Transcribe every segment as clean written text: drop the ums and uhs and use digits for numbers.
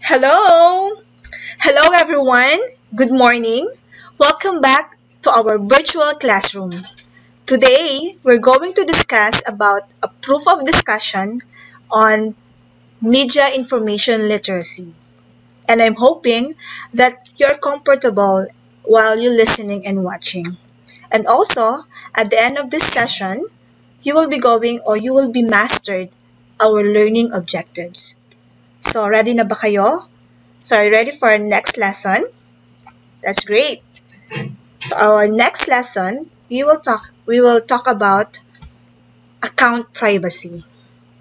Hello! Hello everyone! Good morning! Welcome back to our virtual classroom. Today, we're going to discuss about a proof of discussion on media information literacy. And I'm hoping that you're comfortable while you're listening and watching. And also, at the end of this session, you will be mastered our learning objectives. So, ready na ba kayo? So, are you ready for our next lesson? That's great. So, our next lesson, we will talk about account privacy.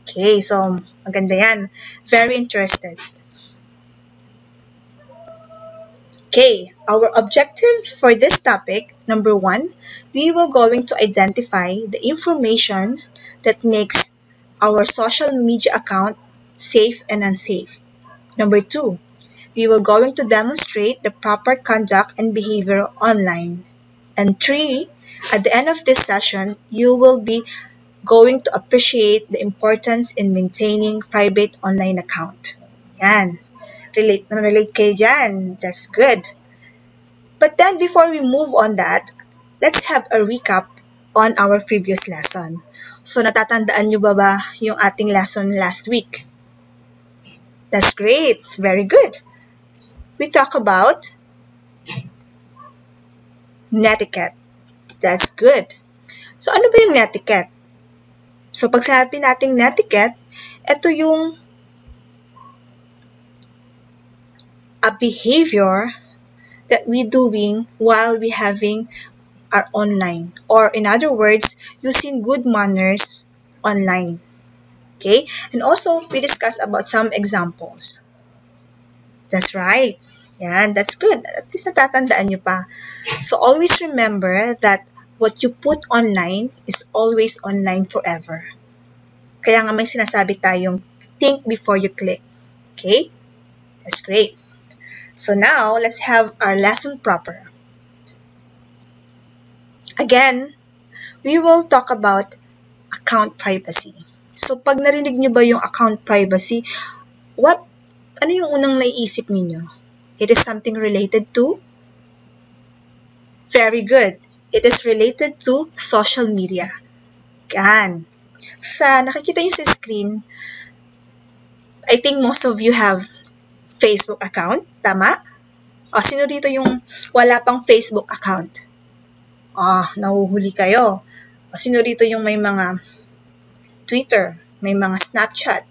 Okay, so maganda yan. Very interested. Okay, our objective for this topic, number 1, we will going to identify the information that makes our social media account safe and unsafe. Number 2, we will going to demonstrate the proper conduct and behavior online. And 3, at the end of this session, you will be going to appreciate the importance in maintaining private online account. Yan. Relate kayo dyan. That's good. But then before we move on that, let's have a recap on our previous lesson. So natatandaan nyo ba yung ating lesson last week? That's great. Very good. We talk about netiquette. That's good. So ano ba yung netiquette? So pag sabi nating netiquette, ito yung a behavior that we doing while we having our online, or in other words, using good manners online. Okay? And also, we discussed about some examples. That's right. Yan, that's good. At least natatandaan nyo pa. So always remember that what you put online is always online forever. Kaya nga may sinasabi tayong think before you click. Okay? That's great. So now, let's have our lesson proper. Again, we will talk about account privacy. So pag narinig nyo ba yung account privacy, ano yung unang naiisip ninyo? It is something related to? Very good. It is related to social media. Yan. So nakikita nyo sa screen, I think most of you have Facebook account. Tama? O, sino dito yung wala pang Facebook account? Nahuhuli kayo. O, sino dito yung may mga Twitter, may mga Snapchat,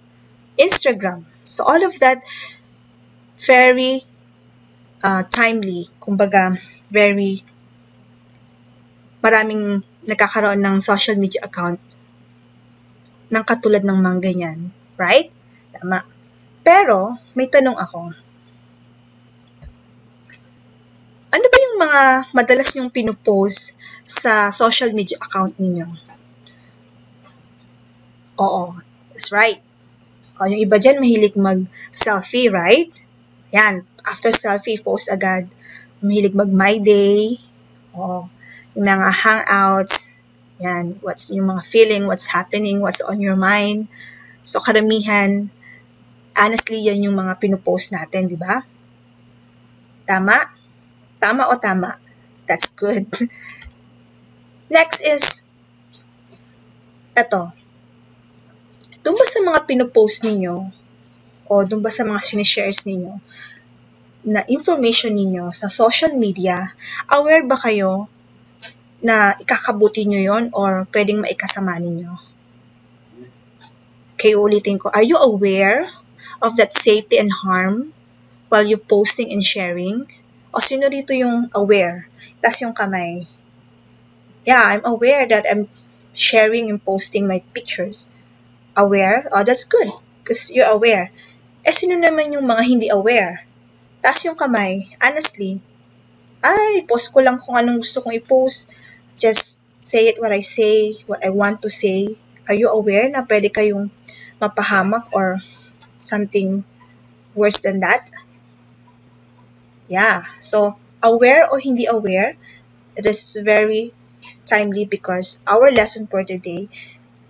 Instagram. So, all of that, very timely. Kumbaga, very maraming nagkakaroon ng social media account ng katulad ng mga ganyan. Right? Tama. Pero, may tanong ako. Ano ba yung mga madalas nyong pinupost sa social media account ninyo? Oo, that's right. Yung iba dyan, mahilig mag-selfie, right? Yan, after selfie, post agad. Mahilig mag-my day. Yung mga hangouts. Yan, what's yung mga feeling, what's happening, what's on your mind. So, karamihan, honestly, yan yung mga pinupost natin, di ba? Tama? Tama o tama? That's good. Next is, eto. Doon ba sa mga pinupost ninyo, o doon ba sa mga sineshares ninyo, na information ninyo sa social media, aware ba kayo na ikakabuti nyo yon or pwedeng maikasama ninyo? Okay, ulitin ko. Are you aware of that safety and harm while you posting and sharing? O sino dito yung aware? Tas yung kamay. Yeah, I'm aware that I'm sharing and posting my pictures. Aware? Oh, that's good. Because you're aware. Sino naman yung mga hindi aware? Tas yung kamay. Honestly, post ko lang kung anong gusto kong i-post. Just say it what I say, what I want to say. Are you aware na pwede kayong mapahamak or something worse than that? Yeah. So, aware or hindi aware, it is very timely because our lesson for today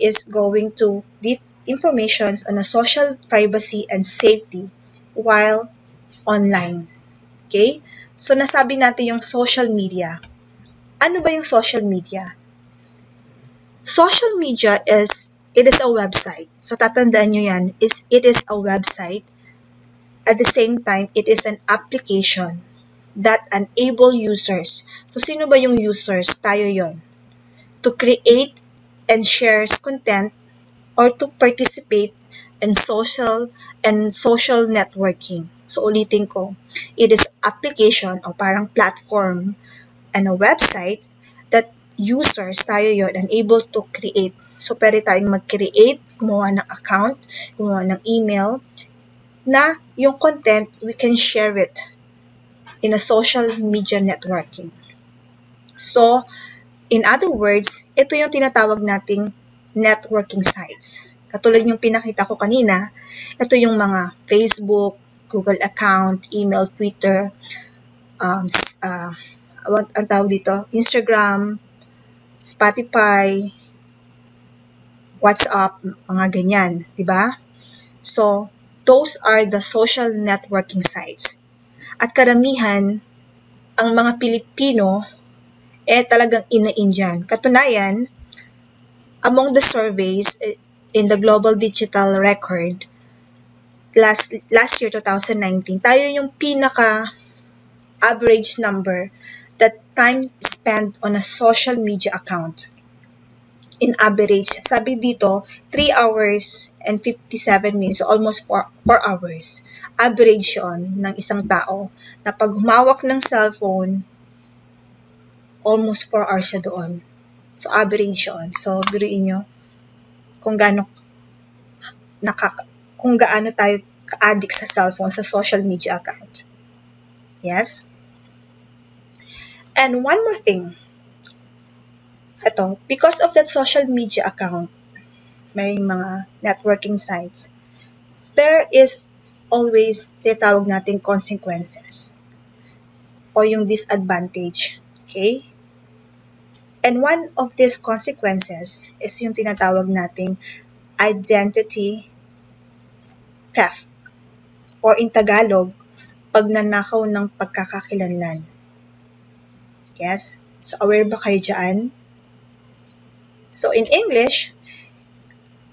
is going to give information on a social privacy and safety while online. Okay? So, nasabi natin yung social media. Ano ba yung social media? Social media it is a website. So, tatandaan nyo yan, it is a website. At the same time, it is an application that enable users. So, sino ba yung users? Tayo yon. To create and share content or to participate in social networking. So, ulitin ko, it is application o parang platform and a website that users, tayo yon, and able to create. So, pwede tayong mag-create, gumawa ng account, gumawa ng email, na yung content, we can share it in a social media networking. So, in other words, ito yung tinatawag nating networking sites. Katulad yung pinakita ko kanina, ito yung mga Facebook, Google account, email, Twitter, ang tawag dito, Instagram, Spotify, WhatsApp, mga ganyan, di ba? So, those are the social networking sites. At karamihan, ang mga Pilipino, talagang inain dyan. Katunayan, among the surveys in the Global Digital Record, last year, 2019, tayo yung pinaka-average number that time spent on a social media account. In average, sabi dito, 3 hours and 57 minutes, so almost 4 hours. Average yon ng isang tao na pag humawak ng cellphone, almost 4 hours siya doon. So, average yon. So, biruin nyo kung gaano tayo ka-addict sa cellphone, sa social media account. Yes? And one more thing. Ito, because of that social media account, may mga networking sites, there is always tinatawag nating consequences o yung disadvantage. Okay? And one of these consequences is yung tinatawag nating identity theft or in Tagalog, pagnanakaw ng pagkakakilanlan. Yes? So, aware ba kayo dyan? So, in English,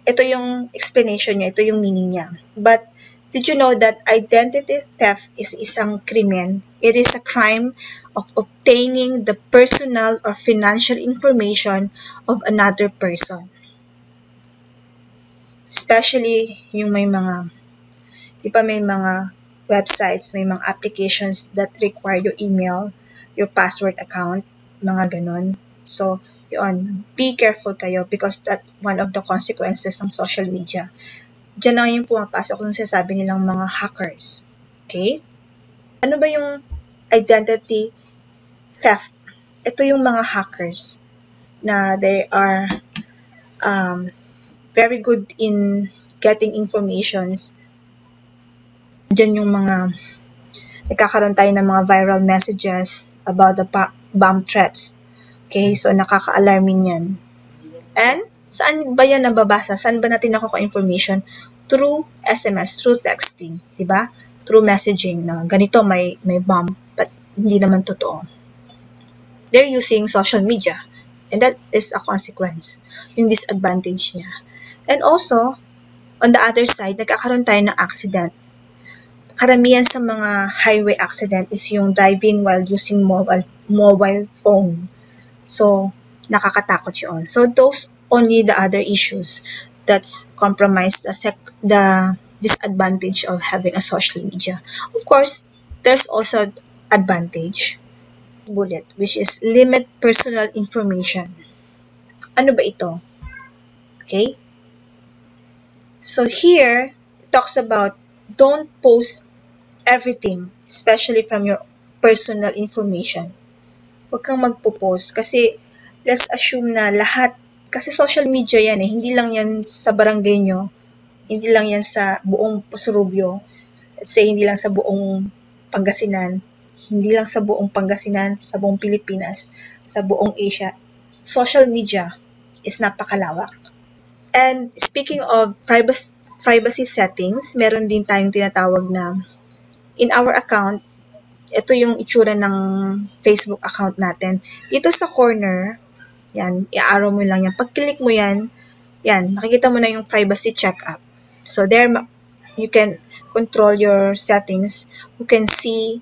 ito yung explanation niya, ito yung meaning niya. But, did you know that identity theft is isang krimen? It is a crime of obtaining the personal or financial information of another person. Especially yung may mga websites, may mga applications that require your email, your password account, mga ganon. So, yun, be careful kayo because that one of the consequences ng social media. Diyan na yung pumapasok kung sasabi nilang mga hackers. Okay? Ano ba yung identity theft? Ito yung mga hackers na they are very good in getting informations. Diyan yung mga nagkakaroon tayo ng mga viral messages about the bomb threats. Okay, so nakaka-alarming yan. And, saan ba yan nababasa? Saan ba natin nakuha information? Through SMS, through texting, diba? Through messaging na ganito may bomb, but hindi naman totoo. They're using social media, and that is a consequence, yung disadvantage niya. And also, on the other side, nagkakaroon tayo ng accident. Karamihan sa mga highway accident is yung driving while using mobile phone. So, nakakatakot yun. So, those only the other issues that's compromise the disadvantage of having a social media. Of course, there's also advantage bullet, which is limit personal information. Ano ba ito? Okay? So, here, it talks about don't post everything, especially from your personal information. Huwag kang magpo-post kasi let's assume na lahat, kasi social media yan hindi lang yan sa barangay nyo, hindi lang yan sa buong Pusurubyo, let's say hindi lang sa buong Pangasinan, hindi lang sa buong Pangasinan, sa buong Pilipinas, sa buong Asia. Social media is napakalawak. And speaking of privacy settings, meron din tayong tinatawag na in our account, ito yung itsura ng Facebook account natin. Dito sa corner, yan, i-arrow mo lang yan. Pag-click mo yan, yan, makikita mo na yung privacy checkup. So there, you can control your settings. You can see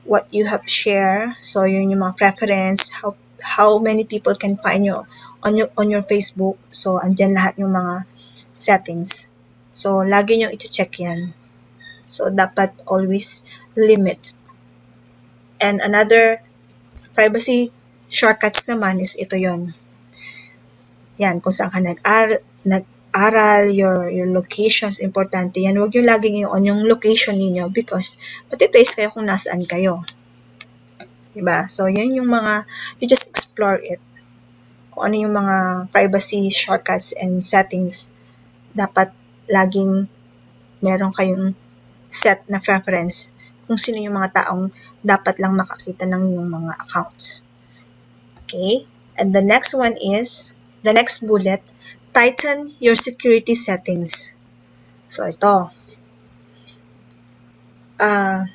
what you have shared. So yun yung mga preference, how many people can find you on your Facebook. So andyan lahat yung mga settings. So lagi nyo i-check yan. So dapat always limit. And another privacy shortcuts naman is ito yon. Yan, kung saan ka nag-aral, your locations, importante yan. Huwag yung laging on yung location niyo because matitrace kayo kung nasaan kayo. Diba? So, yan yung mga, you just explore it. Kung ano yung mga privacy shortcuts and settings, dapat laging meron kayong set na preference kung sino yung mga taong dapat lang makakita ng yung mga accounts. Okay? And the next one is, the next bullet, tighten your security settings. So, ito.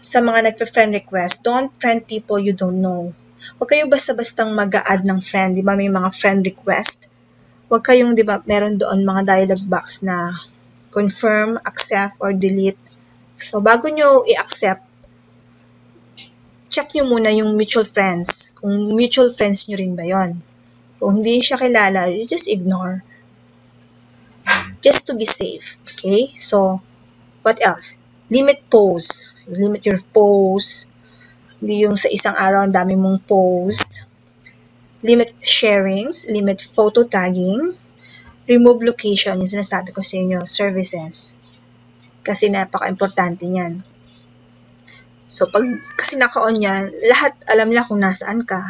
Sa mga nagpa-friend request, don't friend people you don't know. Huwag kayo basta-bastang mag-a-add ng friend. Di ba may mga friend request? Huwag kayong, di ba, meron doon mga dialog box na confirm, accept, or delete. So, bago nyo i-accept, check nyo muna yung mutual friends. Kung mutual friends nyo rin ba yon. Kung hindi siya kilala, you just ignore. Just to be safe. Okay? So, what else? Limit posts. Limit your posts. Hindi yung sa isang araw ang dami mong post. Limit sharings. Limit photo tagging. Remove location. Yung sinasabi ko sa inyo, services. Kasi napaka-importante niyan. So, pag kasi naka-on yan, lahat alam nila kung nasaan ka.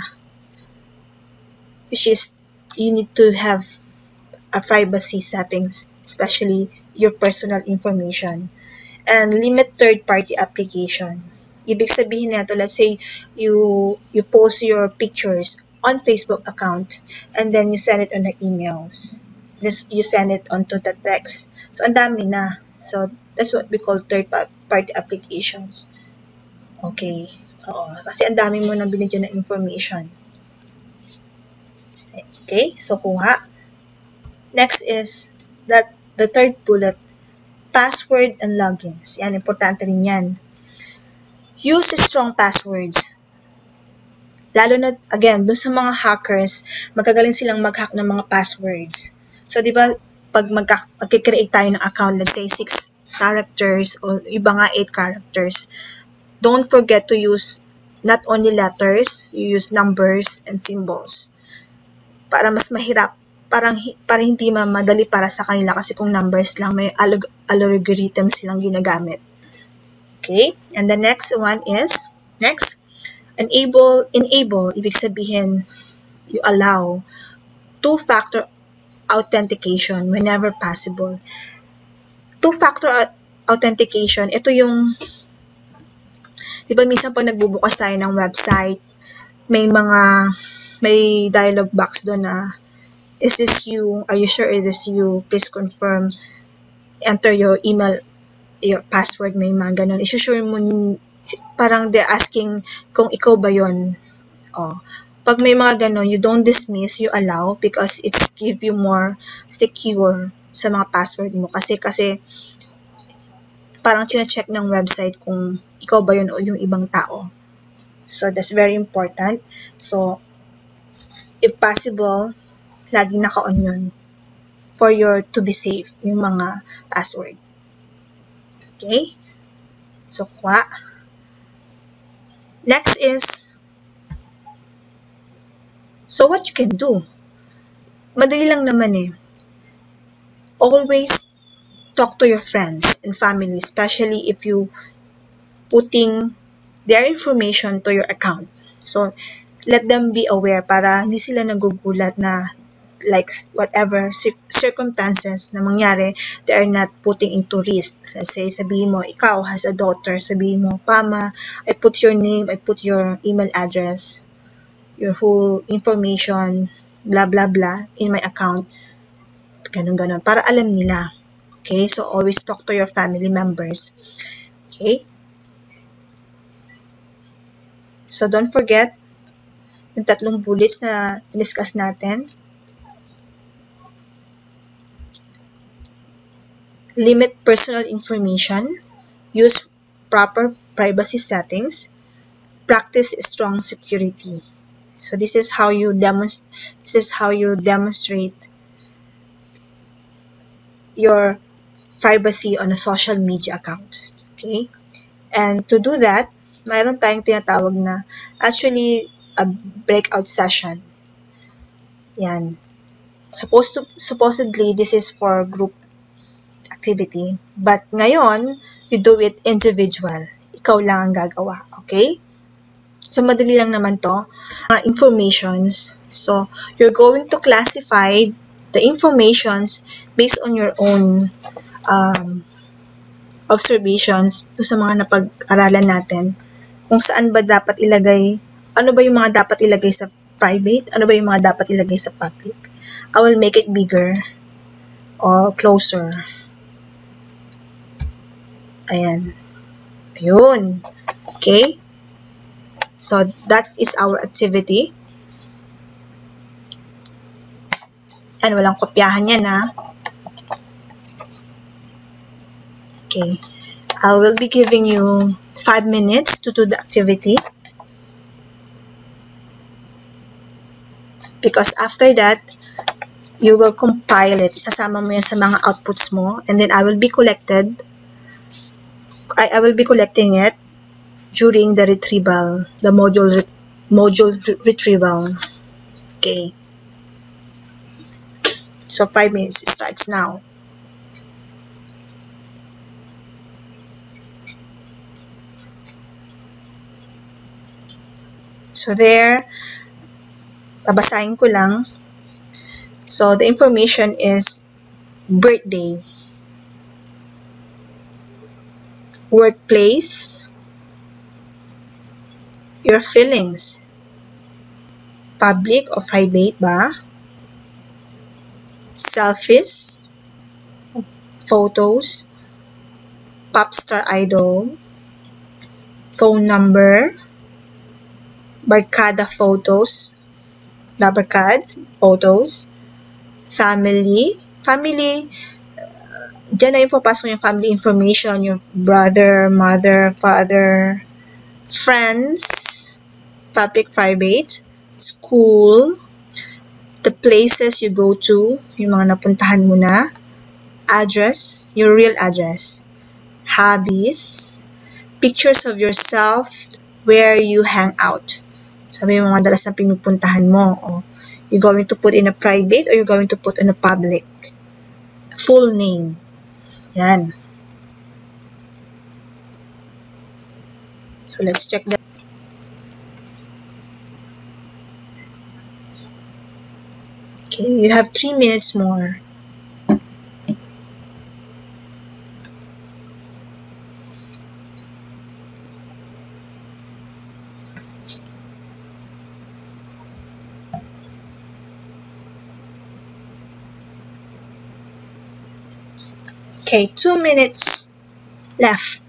Which is, you need to have a privacy settings, especially your personal information. And limit third-party application. Ibig sabihin nito, let's say, you post your pictures on Facebook account, and then you send it on the emails. You send it onto the text. So, ang dami na. So, that's what we call third-party applications. Okay. Oo. Kasi ang dami mo nang binigyan ng information. Okay. So, kuha. Next is the third bullet, password and logins. Yan, importante rin yan. Use strong passwords. Lalo na, again, dun sa mga hackers, magagaling silang mag-hack ng mga passwords. So, di ba, pag mag-create tayo ng account, let's say 6 characters o iba nga 8 characters, don't forget to use not only letters, you use numbers and symbols. Para mas mahirap, para hindi madali para sa kanila kasi kung numbers lang, may algorithm silang ginagamit. Okay? And the next one is, enable, ibig sabihin, you allow two-factor authentication whenever possible. Two-factor authentication, ito yung di ba minsan pag nagbubukas tayo ng website, may dialog box doon na, is this you? Are you sure it is you? Please confirm. Enter your email, your password, may mga ganun. Isusure mo, parang they're asking kung ikaw ba yun. Oh. Pag may mga ganun, you don't dismiss, you allow because it's give you more secure sa mga password mo. Kasi parang chine-check ng website kung ikaw ba yun o yung ibang tao. So, that's very important. So, if possible, laging naka-on yun for your to be safe, yung mga password. Okay? So, kuha. Next is, so what you can do? Madali lang naman eh. Always talk to your friends and family, especially if you putting their information to your account. So, let them be aware para hindi sila nagugulat na like whatever circumstances na mangyari, they are not putting into risk. Let's say, sabihin mo, ikaw has a daughter, sabihin mo, Pama, I put your name, I put your email address, your whole information, blah, blah, blah, in my account. Ganun, para alam nila. Okay, so always talk to your family members. Okay? So, don't forget yung 3 bullets na discuss natin. Limit personal information. Use proper privacy settings. Practice strong security. So, this is how you demonstrate your privacy on a social media account. Okay? And to do that, mayroon tayong tinatawag na actually a breakout session. Yan. Supposedly, this is for group activity. But ngayon, you do it individual. Ikaw lang ang gagawa. Okay? So, madali lang naman to. Informations. So, you're going to classify the informations based on your own observations to sa mga napag-aralan natin. Kung saan ba dapat ilagay, ano ba yung mga dapat ilagay sa private, ano ba yung mga dapat ilagay sa public. I will make it bigger or closer. Ayan. Ayun. Okay? So, that is our activity. And walang kopyahan yan, ha? Okay. I will be giving you 5 minutes to do the activity. Because after that, you will compile it. Isasama mo yan sa mga outputs mo. And then I will be collecting it during the retrieval, the module retrieval. Okay. So 5 minutes starts now. So there, babasahin ko lang. So the information is birthday, workplace, your feelings, public or private ba, selfies, photos, pop star idol, phone number, barkada photos, barkads, photos, family, dyan na yung papasok yung family information, your brother, mother, father, friends, public, private, school, the places you go to, yung mga napuntahan mo na, address, your real address, hobbies, pictures of yourself, where you hang out. Sabi yung mga dalas na pinupuntahan mo. O, you're going to put in a private or you're going to put in a public. Full name. Yan. So, let's check that. Okay, you have 3 minutes more. Okay, 2 minutes left.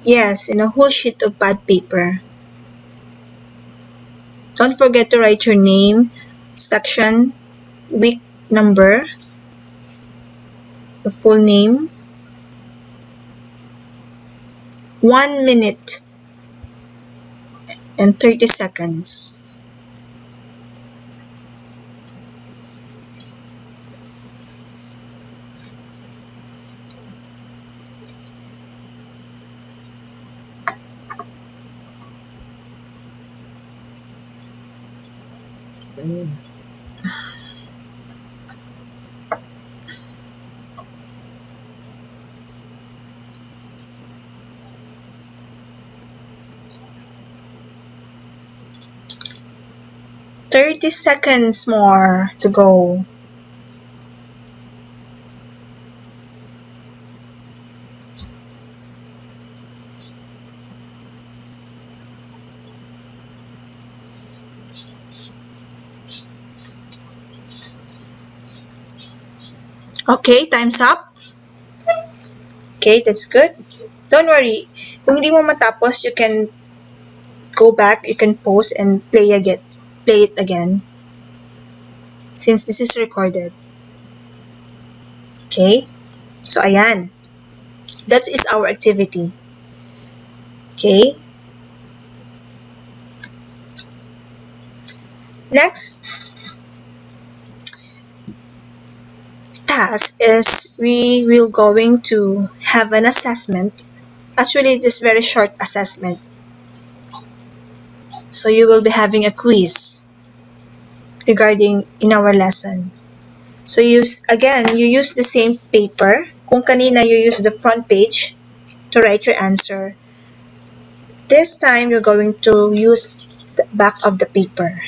Yes, in a whole sheet of pad paper. Don't forget to write your name, section, week number, the full name. 1 minute and 30 seconds. Thirty seconds more to go. Okay, time's up. Okay, that's good. Don't worry. Kung hindi mo matapos, you can go back, you can pause and play it again. Since this is recorded. Okay? So, ayan. That is our activity. Okay? Next task is we will going to have an assessment. Actually, this very short assessment. So, you will be having a quiz regarding in our lesson. So, you use the same paper. Kung kanina you use the front page to write your answer, this time you're going to use the back of the paper.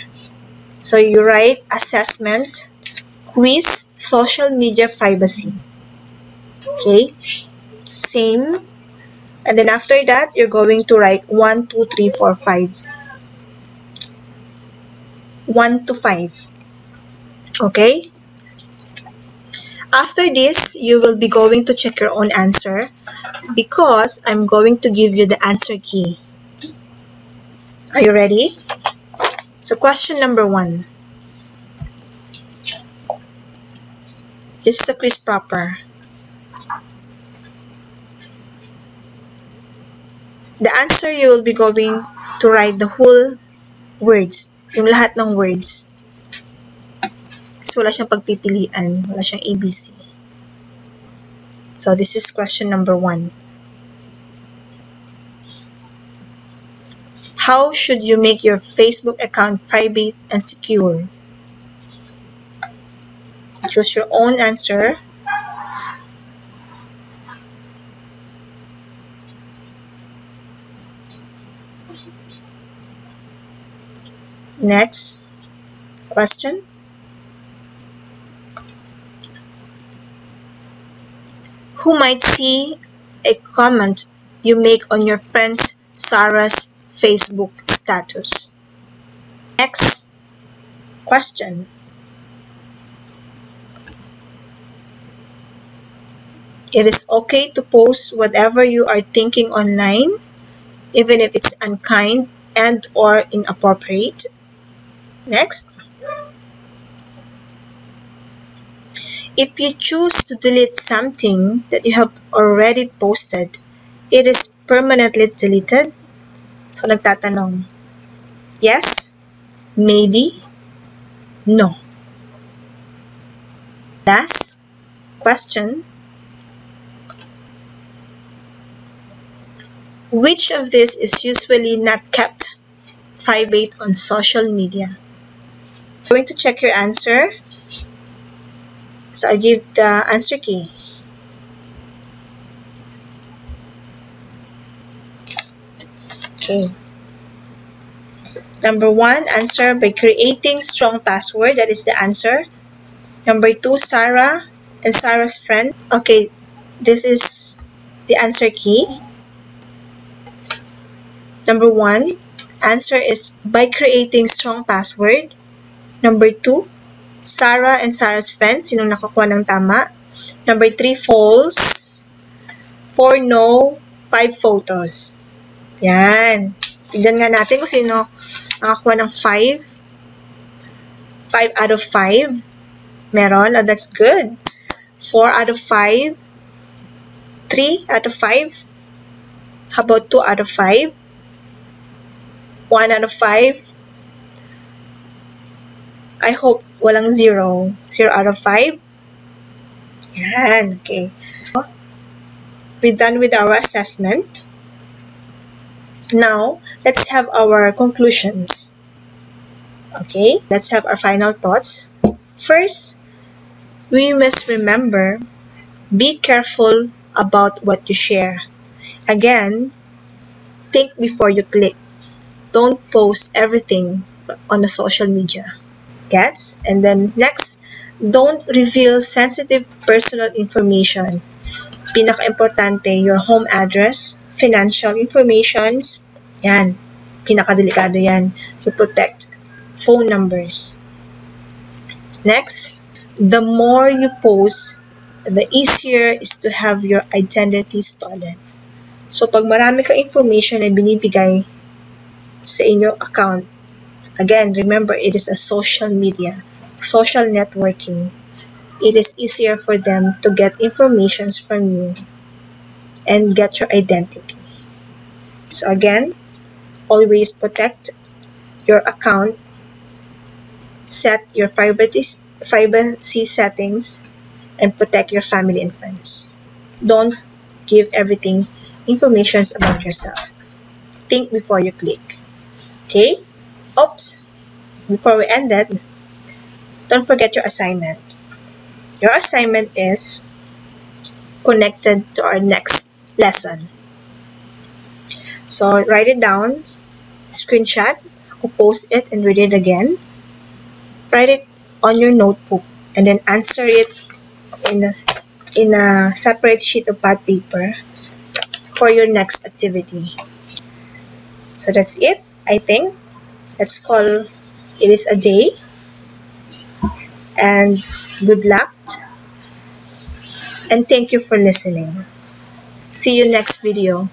So, you write assessment, quiz, social media privacy. Okay? Same. And then after that, you're going to write 1, 2, 3, 4, 5. 1 to 5. Okay? After this, you will be going to check your own answer because I'm going to give you the answer key. Are you ready? So question number 1. This is a quiz proper. The answer, you will be going to write the whole words. Yung lahat ng words. So, wala siyang pagpipilian. Wala siyang ABC. So, this is question number 1. How should you make your Facebook account private and secure? Choose your own answer. Next question. Who might see a comment you make on your friend Sarah's Facebook status? Next question. It is okay to post whatever you are thinking online, even if it's unkind and or inappropriate. Next. If you choose to delete something that you have already posted, it is permanently deleted. So, nagtatanong, yes, maybe, no. Last question. Which of this is usually not kept private on social media? I'm going to check your answer. So I give the answer key. Okay. Number 1, answer by creating strong password. That is the answer. Number 2, Sarah and Sarah's friend. Okay, this is the answer key. Number 1, answer is by creating strong password. Number 2, Sarah and Sarah's friend. Sinong nakakuha ng tama? Number 3, false. 4, no. 5, photos. Yan. Tignan nga natin kung sino nakakuha ng 5. 5 out of 5. Meron. Oh, that's good. 4 out of 5. 3 out of 5. How about 2 out of 5? 1 out of 5. I hope walang 0. 0 out of 5. Yan. Okay. We're done with our assessment. Now, let's have our conclusions. Okay, let's have our final thoughts. First, we must remember, be careful about what you share. Again, think before you click. Don't post everything on the social media. Gets? And then next, don't reveal sensitive personal information. Pinaka-importante, your home address, financial informations, yan, pinaka-delikado yan, to protect phone numbers. Next, the more you post, the easier is to have your identity stolen. So, pag marami kang information na binibigay sa inyong account, again, remember, it is a social media, social networking. It is easier for them to get informations from you and get your identity. So again, always protect your account, set your privacy settings, and protect your family and friends. Don't give everything information about yourself. Think before you click. Okay? Oops! Before we end it, don't forget your assignment. Your assignment is connected to our next lesson. So write it down, screenshot, or post it and read it again. Write it on your notebook and then answer it in a separate sheet of pad paper for your next activity. So that's it, I think. Let's call it is a day. And good luck. And thank you for listening. See you next video.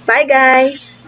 Bye guys!